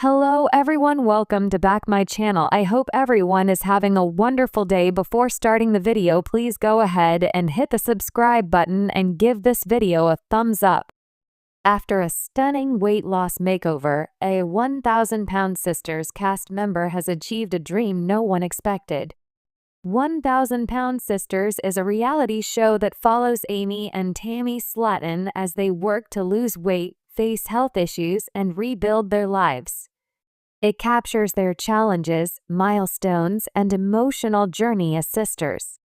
Hello everyone, welcome to back my channel. I hope everyone is having a wonderful day. Before starting the video, please go ahead and hit the subscribe button and give this video a thumbs up. After a stunning weight loss makeover, a 1,000-pound Sisters cast member has achieved a dream no one expected. 1,000-Pound Sisters is a reality show that follows Amy and Tammy Slaton as they work to lose weight, face health issues, and rebuild their lives. It captures their challenges, milestones, and emotional journey as sisters.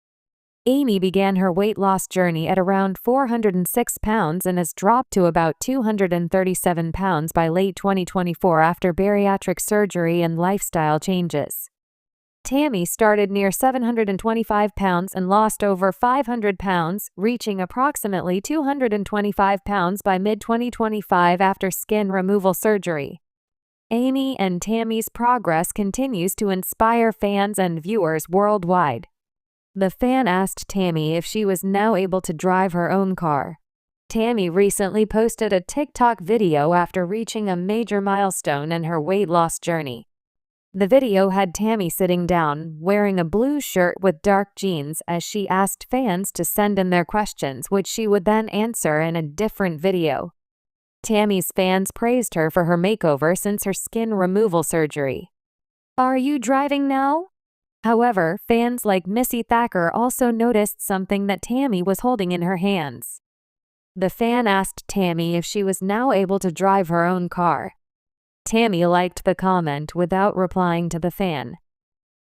Amy began her weight loss journey at around 406 pounds and has dropped to about 237 pounds by late 2024 after bariatric surgery and lifestyle changes. Tammy started near 725 pounds and lost over 500 pounds, reaching approximately 225 pounds by mid-2025 after skin removal surgery. Amy and Tammy's progress continues to inspire fans and viewers worldwide. The fan asked Tammy if she was now able to drive her own car. Tammy recently posted a TikTok video after reaching a major milestone in her weight loss journey. The video had Tammy sitting down, wearing a blue shirt with dark jeans, as she asked fans to send in their questions, which she would then answer in a different video. Tammy's fans praised her for her makeover since her skin removal surgery. "Are you driving now?" However, fans like Missy Thacker also noticed something that Tammy was holding in her hands. The fan asked Tammy if she was now able to drive her own car. Tammy liked the comment without replying to the fan.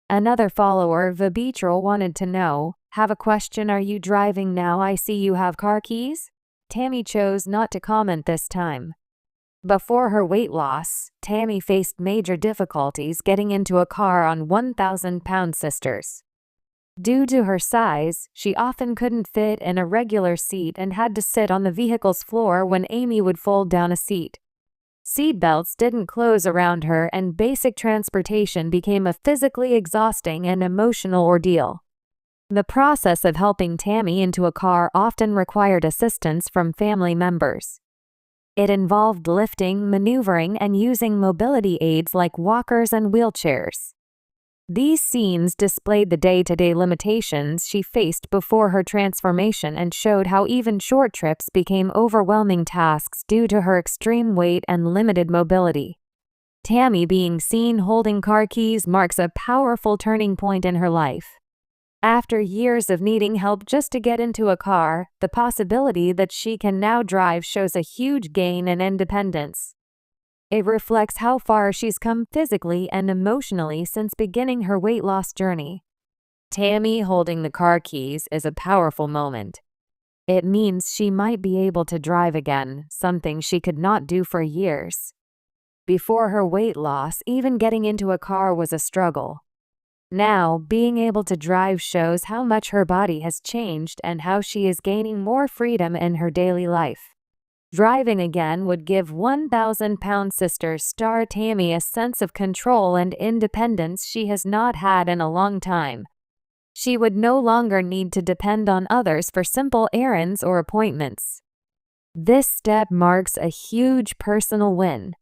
Another follower, Vibitral, wanted to know, "Have a question, are you driving now? I see you have car keys?" Tammy chose not to comment this time. Before her weight loss, Tammy faced major difficulties getting into a car on 1,000-Pound Sisters. Due to her size, she often couldn't fit in a regular seat and had to sit on the vehicle's floor when Amy would fold down a seat. Seatbelts didn't close around her, and basic transportation became a physically exhausting and emotional ordeal. The process of helping Tammy into a car often required assistance from family members. It involved lifting, maneuvering, and using mobility aids like walkers and wheelchairs. These scenes displayed the day-to-day limitations she faced before her transformation and showed how even short trips became overwhelming tasks due to her extreme weight and limited mobility. Tammy being seen holding car keys marks a powerful turning point in her life. After years of needing help just to get into a car, the possibility that she can now drive shows a huge gain in independence. It reflects how far she's come physically and emotionally since beginning her weight loss journey. Tammy holding the car keys is a powerful moment. It means she might be able to drive again, something she could not do for years. Before her weight loss, even getting into a car was a struggle. Now, being able to drive shows how much her body has changed and how she is gaining more freedom in her daily life. Driving again would give 1,000-Pound Sisters star Tammy a sense of control and independence she has not had in a long time. She would no longer need to depend on others for simple errands or appointments. This step marks a huge personal win.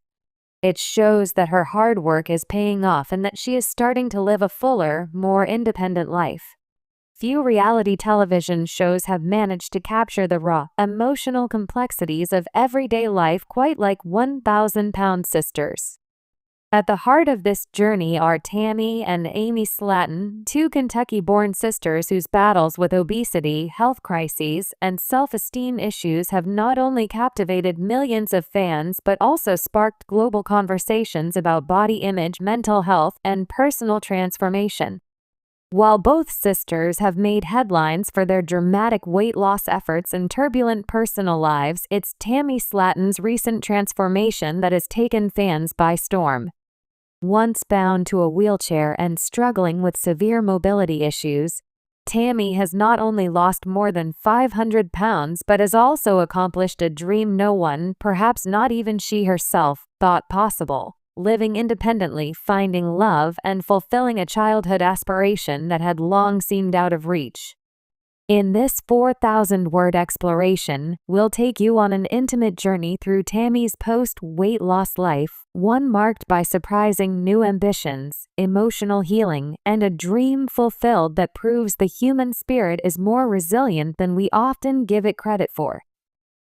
It shows that her hard work is paying off and that she is starting to live a fuller, more independent life. Few reality television shows have managed to capture the raw, emotional complexities of everyday life quite like 1,000-Pound Sisters. At the heart of this journey are Tammy and Amy Slaton, two Kentucky-born sisters whose battles with obesity, health crises, and self-esteem issues have not only captivated millions of fans but also sparked global conversations about body image, mental health, and personal transformation. While both sisters have made headlines for their dramatic weight loss efforts and turbulent personal lives, it's Tammy Slaton's recent transformation that has taken fans by storm. Once bound to a wheelchair and struggling with severe mobility issues, Tammy has not only lost more than 500 pounds but has also accomplished a dream no one, perhaps not even she herself, thought possible: living independently, finding love, and fulfilling a childhood aspiration that had long seemed out of reach. In this 4,000-word exploration, we'll take you on an intimate journey through Tammy's post-weight loss life, one marked by surprising new ambitions, emotional healing, and a dream fulfilled that proves the human spirit is more resilient than we often give it credit for.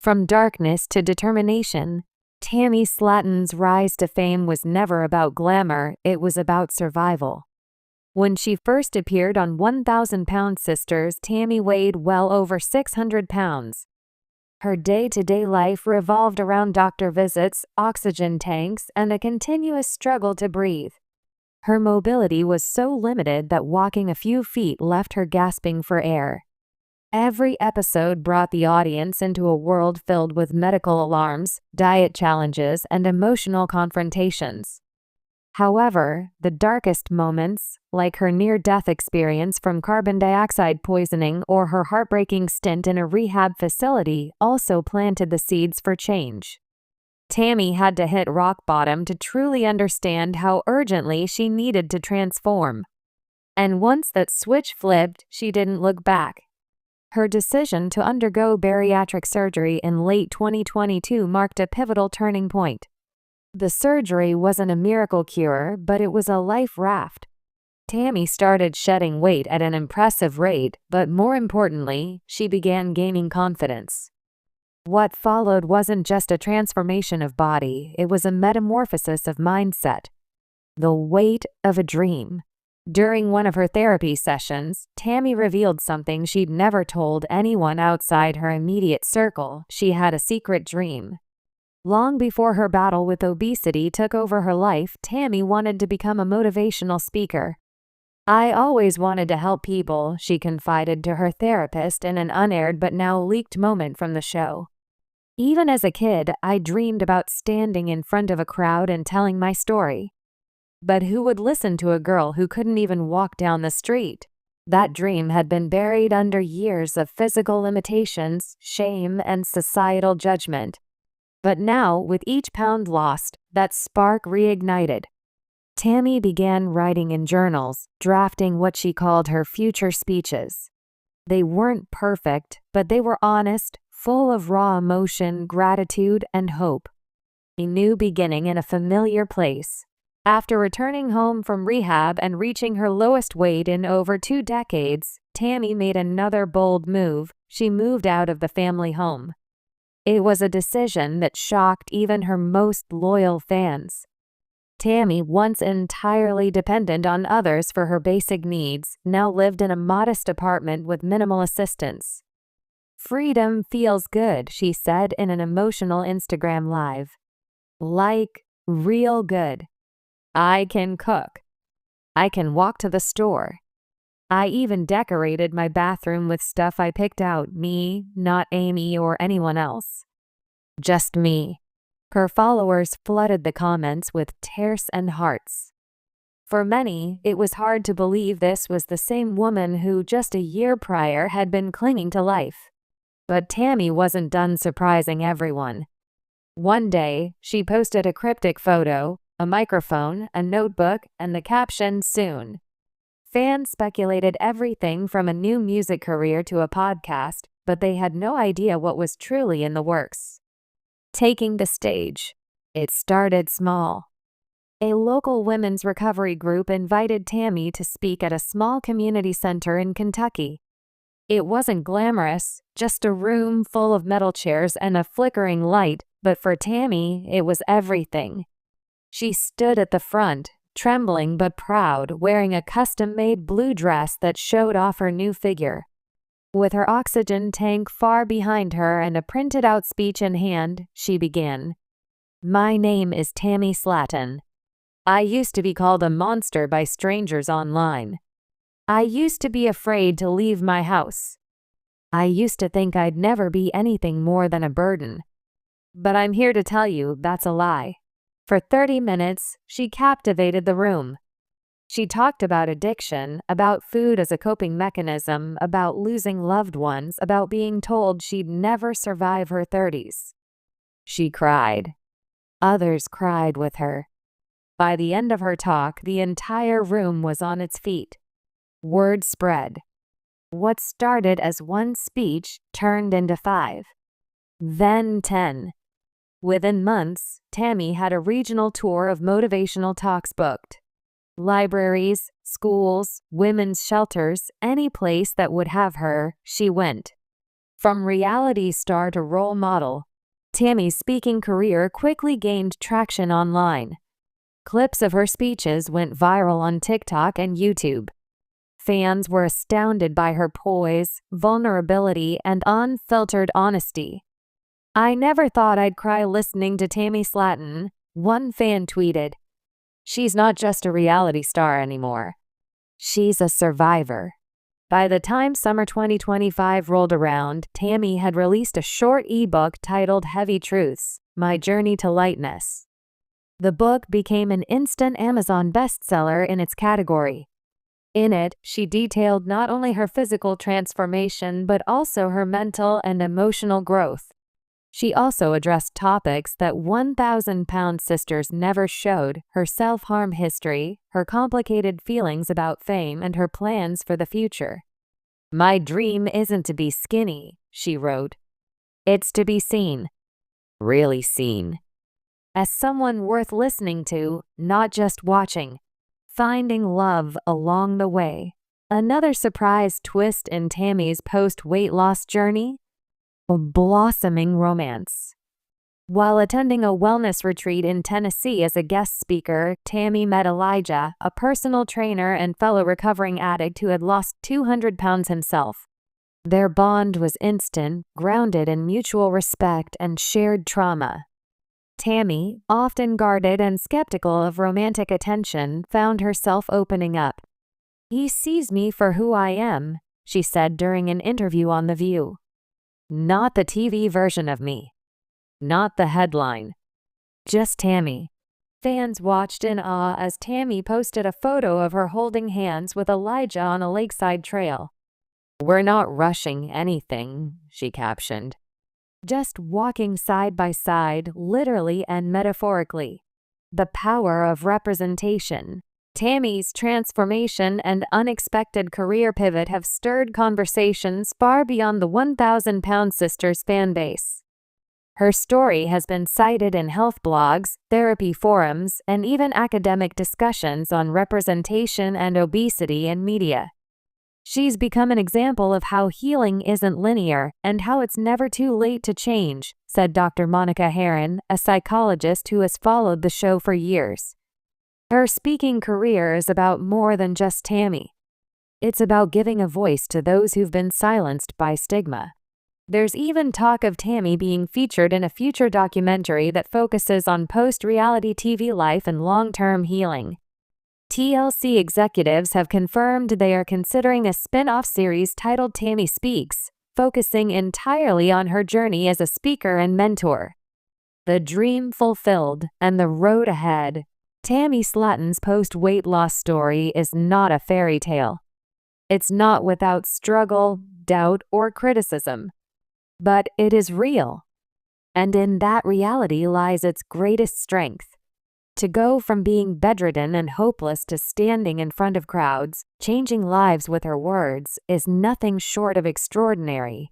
From darkness to determination, Tammy Slaton's rise to fame was never about glamour, it was about survival. When she first appeared on 1,000 Pound Sisters, Tammy weighed well over 600 pounds. Her day-to-day life revolved around doctor visits, oxygen tanks, and a continuous struggle to breathe. Her mobility was so limited that walking a few feet left her gasping for air. Every episode brought the audience into a world filled with medical alarms, diet challenges, and emotional confrontations. However, the darkest moments, like her near-death experience from carbon dioxide poisoning or her heartbreaking stint in a rehab facility, also planted the seeds for change. Tammy had to hit rock bottom to truly understand how urgently she needed to transform. And once that switch flipped, she didn't look back. Her decision to undergo bariatric surgery in late 2022 marked a pivotal turning point. The surgery wasn't a miracle cure, but it was a life raft. Tammy started shedding weight at an impressive rate, but more importantly, she began gaining confidence. What followed wasn't just a transformation of body, it was a metamorphosis of mindset. The weight of a dream. During one of her therapy sessions, Tammy revealed something she'd never told anyone outside her immediate circle. She had a secret dream. Long before her battle with obesity took over her life, Tammy wanted to become a motivational speaker. "I always wanted to help people," she confided to her therapist in an unaired but now leaked moment from the show. "Even as a kid, I dreamed about standing in front of a crowd and telling my story. But who would listen to a girl who couldn't even walk down the street?" That dream had been buried under years of physical limitations, shame, and societal judgment. But now, with each pound lost, that spark reignited. Tammy began writing in journals, drafting what she called her future speeches. They weren't perfect, but they were honest, full of raw emotion, gratitude, and hope. A new beginning in a familiar place. After returning home from rehab and reaching her lowest weight in over 2 decades, Tammy made another bold move. She moved out of the family home. It was a decision that shocked even her most loyal fans. Tammy, once entirely dependent on others for her basic needs, now lived in a modest apartment with minimal assistance. "Freedom feels good," she said in an emotional Instagram live. "Like, real good. I can cook. I can walk to the store. I even decorated my bathroom with stuff I picked out, me, not Amy or anyone else. Just me." Her followers flooded the comments with tears and hearts. For many, it was hard to believe this was the same woman who just a year prior had been clinging to life. But Tammy wasn't done surprising everyone. One day, she posted a cryptic photo, a microphone, a notebook, and the caption, "Soon." Fans speculated everything from a new music career to a podcast, but they had no idea what was truly in the works. Taking the stage. It started small. A local women's recovery group invited Tammy to speak at a small community center in Kentucky. It wasn't glamorous, just a room full of metal chairs and a flickering light, but for Tammy, it was everything. She stood at the front, trembling but proud, wearing a custom-made blue dress that showed off her new figure. With her oxygen tank far behind her and a printed-out speech in hand, she began. "My name is Tammy Slaton. I used to be called a monster by strangers online. I used to be afraid to leave my house. I used to think I'd never be anything more than a burden. But I'm here to tell you that's a lie." For 30 minutes, she captivated the room. She talked about addiction, about food as a coping mechanism, about losing loved ones, about being told she'd never survive her 30s. She cried. Others cried with her. By the end of her talk, the entire room was on its feet. Word spread. What started as one speech turned into 5. Then 10. Within months, Tammy had a regional tour of motivational talks booked. Libraries, schools, women's shelters, any place that would have her, she went. From reality star to role model, Tammy's speaking career quickly gained traction online. Clips of her speeches went viral on TikTok and YouTube. Fans were astounded by her poise, vulnerability, and unfiltered honesty. "I never thought I'd cry listening to Tammy Slaton," one fan tweeted. "She's not just a reality star anymore. She's a survivor." By the time summer 2025 rolled around, Tammy had released a short ebook titled Heavy Truths: My Journey to Lightness. The book became an instant Amazon bestseller in its category. In it, she detailed not only her physical transformation but also her mental and emotional growth. She also addressed topics that 1,000-pound sisters never showed: her self-harm history, her complicated feelings about fame, and her plans for the future. "My dream isn't to be skinny," she wrote. "It's to be seen. Really seen. As someone worth listening to, not just watching. Finding love along the way." Another surprise twist in Tammy's post-weight loss journey: a blossoming romance. While attending a wellness retreat in Tennessee as a guest speaker, Tammy met Elijah, a personal trainer and fellow recovering addict who had lost 200 pounds himself. Their bond was instant, grounded in mutual respect and shared trauma. Tammy, often guarded and skeptical of romantic attention, found herself opening up. "He sees me for who I am," she said during an interview on The View. "Not the TV version of me. Not the headline. Just Tammy." Fans watched in awe as Tammy posted a photo of her holding hands with Elijah on a lakeside trail. "We're not rushing anything," she captioned. "Just walking side by side, literally and metaphorically." The power of representation. Tammy's transformation and unexpected career pivot have stirred conversations far beyond the 1,000-pound sisters fan base. Her story has been cited in health blogs, therapy forums, and even academic discussions on representation and obesity in media. She's become an example of how healing isn't linear and how it's never too late to change, said Dr. Monica Heron, a psychologist who has followed the show for years. Her speaking career is about more than just Tammy. It's about giving a voice to those who've been silenced by stigma. There's even talk of Tammy being featured in a future documentary that focuses on post-reality TV life and long-term healing. TLC executives have confirmed they are considering a spin-off series titled Tammy Speaks, focusing entirely on her journey as a speaker and mentor. The dream fulfilled and the road ahead. Tammy Slaton's post-weight loss story is not a fairy tale. It's not without struggle, doubt, or criticism. But it is real. And in that reality lies its greatest strength. To go from being bedridden and hopeless to standing in front of crowds, changing lives with her words, is nothing short of extraordinary.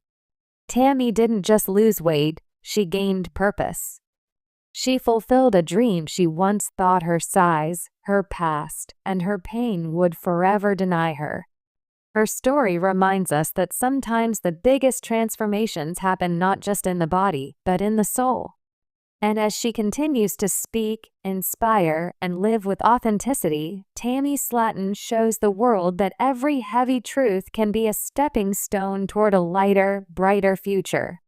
Tammy didn't just lose weight, she gained purpose. She fulfilled a dream she once thought her size, her past, and her pain would forever deny her. Her story reminds us that sometimes the biggest transformations happen not just in the body, but in the soul. And as she continues to speak, inspire, and live with authenticity, Tammy Slaton shows the world that every heavy truth can be a stepping stone toward a lighter, brighter future.